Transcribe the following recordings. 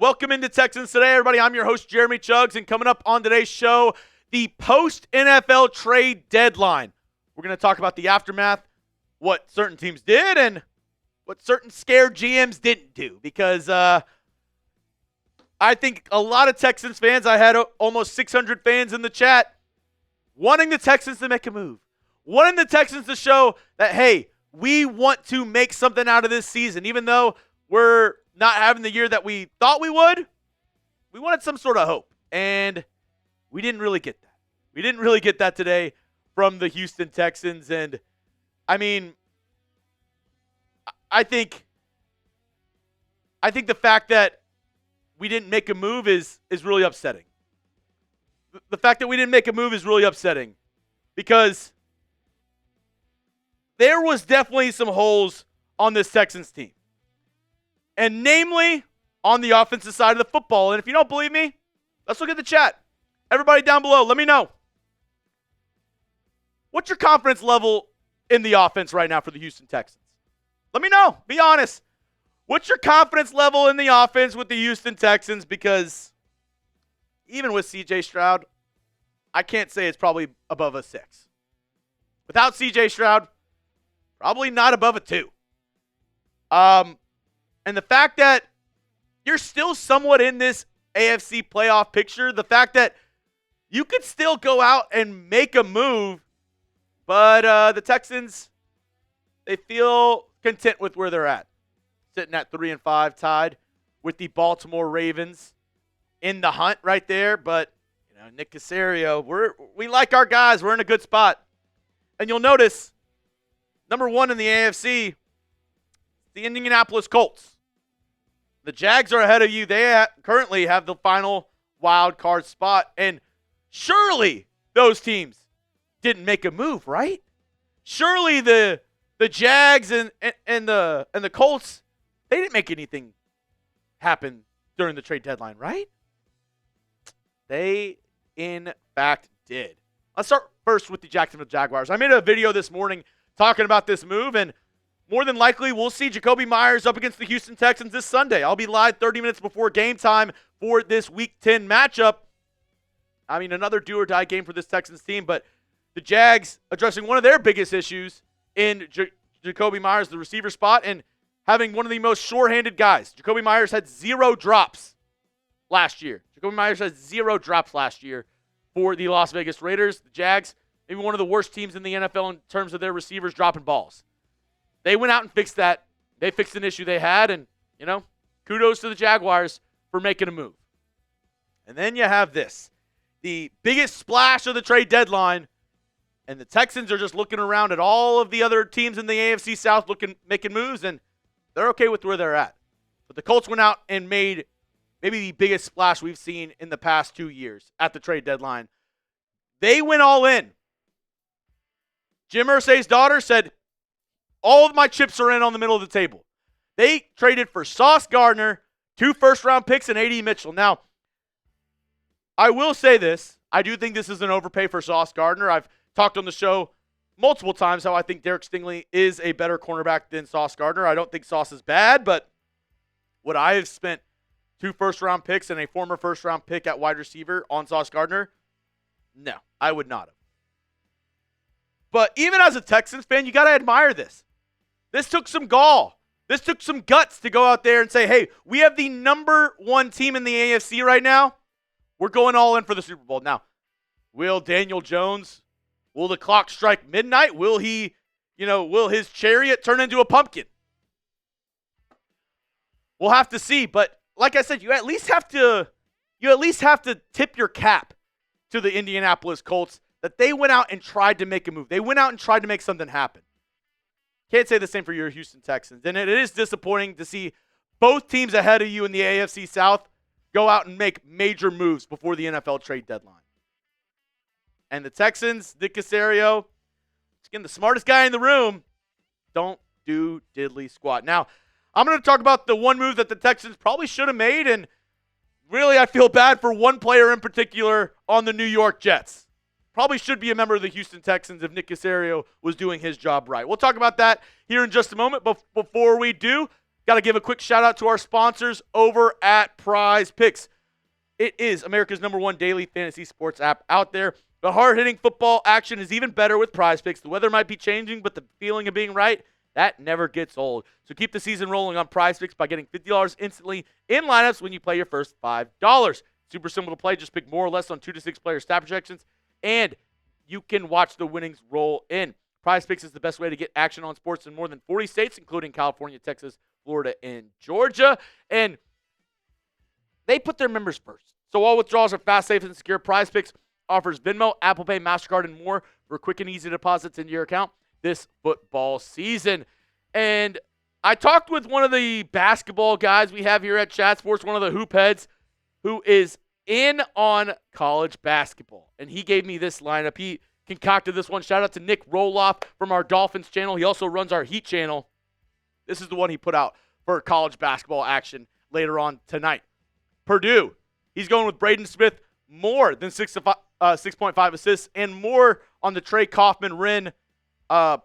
Welcome into Texans Today, everybody. I'm your host, Jeremy Chuggs, and coming up on today's show, the post-NFL trade deadline. We're going to talk about the aftermath, what certain teams did, and what certain scared GMs didn't do, because I think a lot of Texans fans, I had almost 600 fans in the chat, wanting the Texans to make a move, wanting the Texans to show that, hey, we want to make something out of this season, even though we're not having the year that we thought we would. We wanted some sort of hope, and we didn't really get that. We didn't really get that today from the Houston Texans, and I mean, I think the fact that we didn't make a move is really upsetting. The fact that we didn't make a move is really upsetting because there was definitely some holes on this Texans team. And namely, on the offensive side of the football. And if you don't believe me, let's look at the chat. Everybody down below, let me know. What's your confidence level in the offense right now for the Houston Texans? Let me know. Be honest. What's your confidence level in the offense with the Houston Texans? Because even with C.J. Stroud, I can't say it's probably above a 6. Without C.J. Stroud, probably not above a 2. And the fact that you're still somewhat in this AFC playoff picture, the fact that you could still go out and make a move, but the Texans, they feel content with where they're at. Sitting at 3-5, tied with the Baltimore Ravens in the hunt right there. But, you know, Nick Caserio, we like our guys. We're in a good spot. And you'll notice, number 1 in the AFC, the Indianapolis Colts. The Jags are ahead of you. They currently have the final wild card spot. And surely those teams didn't make a move, right? Surely the Jags and the Colts, they didn't make anything happen during the trade deadline, right? They, in fact, did. Let's start first with the Jacksonville Jaguars. I made a video this morning talking about this move, and more than likely, we'll see Jakobi Meyers up against the Houston Texans this Sunday. I'll be live 30 minutes before game time for this Week 10 matchup. I mean, another do-or-die game for this Texans team, but the Jags addressing one of their biggest issues in Jakobi Meyers, the receiver spot, and having one of the most sure-handed guys. Jakobi Meyers had 0 drops last year. Jakobi Meyers had 0 drops last year for the Las Vegas Raiders. The Jags, maybe one of the worst teams in the NFL in terms of their receivers dropping balls. They went out and fixed that. They fixed an issue they had, and, you know, kudos to the Jaguars for making a move. And then you have this, the biggest splash of the trade deadline, and the Texans are just looking around at all of the other teams in the AFC South making moves, and they're okay with where they're at. But the Colts went out and made maybe the biggest splash we've seen in the past 2 years at the trade deadline. They went all in. Jim Irsay's daughter said, all of my chips are in on the middle of the table. They traded for Sauce Gardner, 2 first-round picks, and A.D. Mitchell. Now, I will say this. I do think this is an overpay for Sauce Gardner. I've talked on the show multiple times how I think Derek Stingley is a better cornerback than Sauce Gardner. I don't think Sauce is bad, but would I have spent 2 first-round picks and a former first-round pick at wide receiver on Sauce Gardner? No, I would not have. But even as a Texans fan, you got to admire this. This took some gall. This took some guts to go out there and say, hey, we have the number 1 team in the AFC right now. We're going all in for the Super Bowl. Now, will Daniel Jones, will the clock strike midnight? Will he, will his chariot turn into a pumpkin? We'll have to see. But like I said, you at least have to tip your cap to the Indianapolis Colts that they went out and tried to make a move. They went out and tried to make something happen. Can't say the same for your Houston Texans. And it is disappointing to see both teams ahead of you in the AFC South go out and make major moves before the NFL trade deadline. And the Texans, Nick Caserio, again, the smartest guy in the room, don't do diddly squat. Now, I'm going to talk about the one move that the Texans probably should have made, and really I feel bad for one player in particular on the New York Jets. Probably should be a member of the Houston Texans if Nick Caserio was doing his job right. We'll talk about that here in just a moment. But before we do, got to give a quick shout out to our sponsors over at PrizePicks. It is America's #1 daily fantasy sports app out there. The hard-hitting football action is even better with PrizePicks. The weather might be changing, but the feeling of being right, that never gets old. So keep the season rolling on PrizePicks by getting $50 instantly in lineups when you play your first $5. Super simple to play. Just pick more or less on 2 to 6 player stat projections, and you can watch the winnings roll in. PrizePicks is the best way to get action on sports in more than 40 states, including California, Texas, Florida, and Georgia. And they put their members first. So all withdrawals are fast, safe, and secure. PrizePicks offers Venmo, Apple Pay, MasterCard, and more for quick and easy deposits into your account this football season. And I talked with one of the basketball guys we have here at Chat Sports, one of the hoop heads, who is in on college basketball. And he gave me this lineup. He concocted this one. Shout out to Nick Roloff from our Dolphins channel. He also runs our Heat channel. This is the one he put out for college basketball action later on tonight. Purdue, he's going with Braden Smith, more than 6.5 assists, and more on the Trey Kaufman-Wren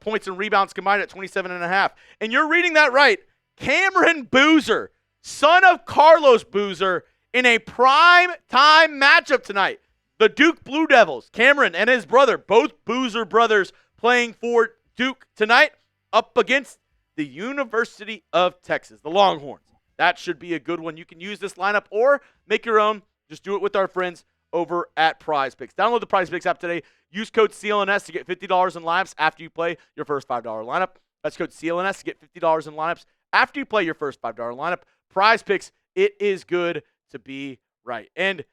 points and rebounds combined at 27.5. And you're reading that right. Cameron Boozer, son of Carlos Boozer, in a prime time matchup tonight. The Duke Blue Devils, Cameron and his brother, both Boozer brothers, playing for Duke tonight up against the University of Texas, the Longhorns. That should be a good one. You can use this lineup or make your own. Just do it with our friends over at PrizePicks. Download the PrizePicks app today. Use code CLNS to get $50 in lineups after you play your first $5 lineup. That's code CLNS to get $50 in lineups after you play your first $5 lineup. PrizePicks, it is good to be right. And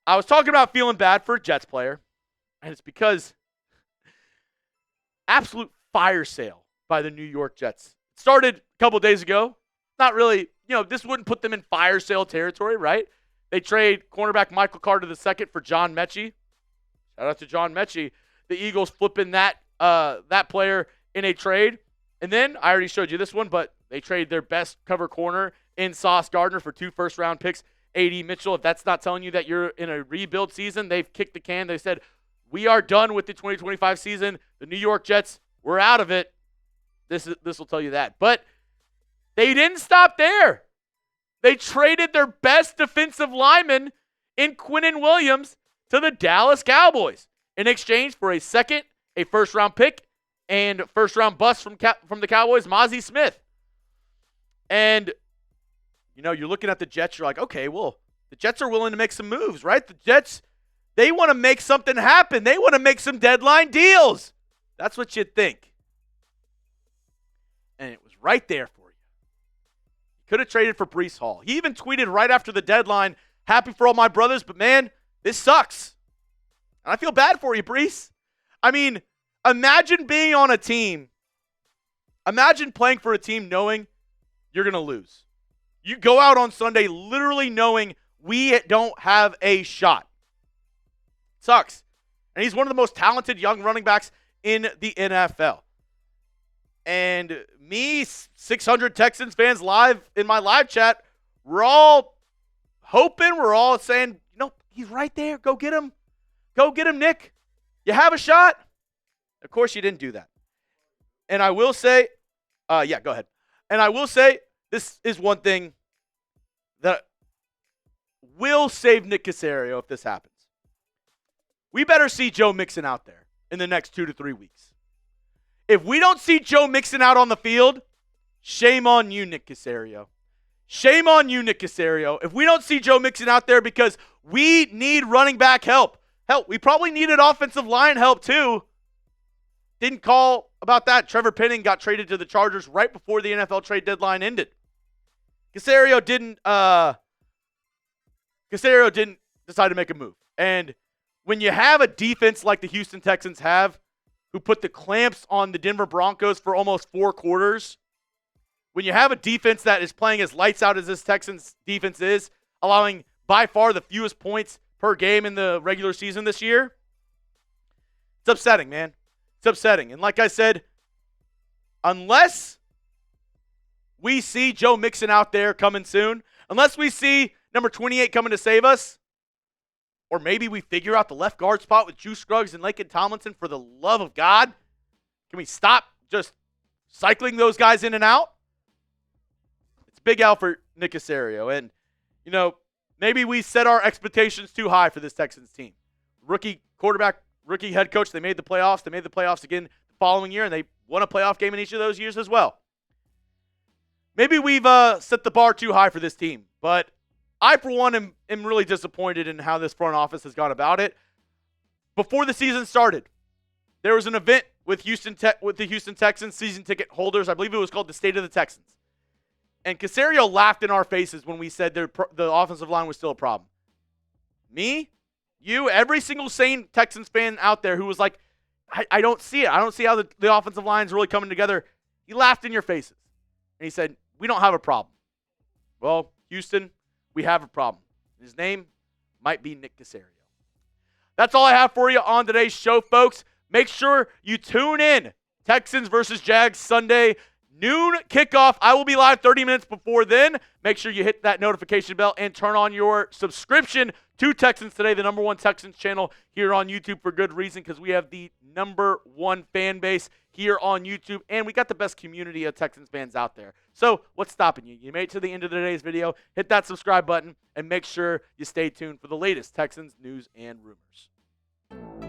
I was talking about feeling bad for a Jets player, and it's because absolute fire sale by the New York Jets. It started a couple days ago. Not really, this wouldn't put them in fire sale territory, right? They trade cornerback Michael Carter II for John Mechie. Shout out to John Mechie. The Eagles flipping that player in a trade. And then, I already showed you this one, but they trade their best cover corner in Sauce Gardner for 2 first-round picks. A.D. Mitchell, if that's not telling you that you're in a rebuild season, they've kicked the can. They said, we are done with the 2025 season. The New York Jets, we're out of it. This will tell you that. But they didn't stop there. They traded their best defensive lineman in Quinnen Williams to the Dallas Cowboys in exchange for a second, a first-round pick, and first-round bust from the Cowboys, Mozzie Smith. And you're looking at the Jets, you're like, okay, well, the Jets are willing to make some moves, right? The Jets, they want to make something happen. They want to make some deadline deals. That's what you'd think. And it was right there for you. Could have traded for Breece Hall. He even tweeted right after the deadline, happy for all my brothers, but man, this sucks. And I feel bad for you, Breece. I mean, imagine being on a team. Imagine playing for a team knowing you're going to lose. You go out on Sunday literally knowing we don't have a shot. Sucks. And he's one of the most talented young running backs in the NFL. And me, 600 Texans fans live in my live chat, we're all hoping, we're all saying, he's right there. Go get him. Go get him, Nick. You have a shot. Of course, you didn't do that. And I will say, go ahead. And I will say, this is one thing that will save Nick Caserio if this happens. We better see Joe Mixon out there in the next 2 to 3 weeks. If we don't see Joe Mixon out on the field, shame on you, Nick Caserio. Shame on you, Nick Caserio. If we don't see Joe Mixon out there because we need running back help. Hell, we probably needed offensive line help too. Didn't call about that. Trevor Penning got traded to the Chargers right before the NFL trade deadline ended. Caserio didn't decide to make a move. And when you have a defense like the Houston Texans have, who put the clamps on the Denver Broncos for almost 4 quarters, when you have a defense that is playing as lights out as this Texans defense is, allowing by far the fewest points per game in the regular season this year, it's upsetting, man. It's upsetting. And like I said, unless we see Joe Mixon out there coming soon, unless we see number 28 coming to save us, or maybe we figure out the left guard spot with Juice Scruggs and Laken Tomlinson, for the love of God, can we stop just cycling those guys in and out? Big L for Nick Caserio. And, you know, maybe we set our expectations too high for this Texans team. Rookie quarterback, rookie head coach, they made the playoffs. They made the playoffs again the following year, and they won a playoff game in each of those years as well. Maybe we've set the bar too high for this team, but I, for one, am really disappointed in how this front office has gone about it. Before the season started, there was an event with the Houston Texans season ticket holders. I believe it was called the State of the Texans. And Caserio laughed in our faces when we said the offensive line was still a problem. Me, you, every single sane Texans fan out there who was like, I don't see it. I don't see how the offensive line is really coming together. He laughed in your faces. And he said, we don't have a problem. Well, Houston, we have a problem. His name might be Nick Caserio. That's all I have for you on today's show, folks. Make sure you tune in. Texans versus Jags Sunday, noon kickoff. I will be live 30 minutes before then. Make sure you hit that notification bell and turn on your subscription to Texans Today, the number one Texans channel here on YouTube, for good reason, because we have the number one fan base here on YouTube, and we got the best community of Texans fans out there. So what's stopping you? You made it to the end of today's video. Hit that subscribe button and make sure you stay tuned for the latest Texans news and rumors.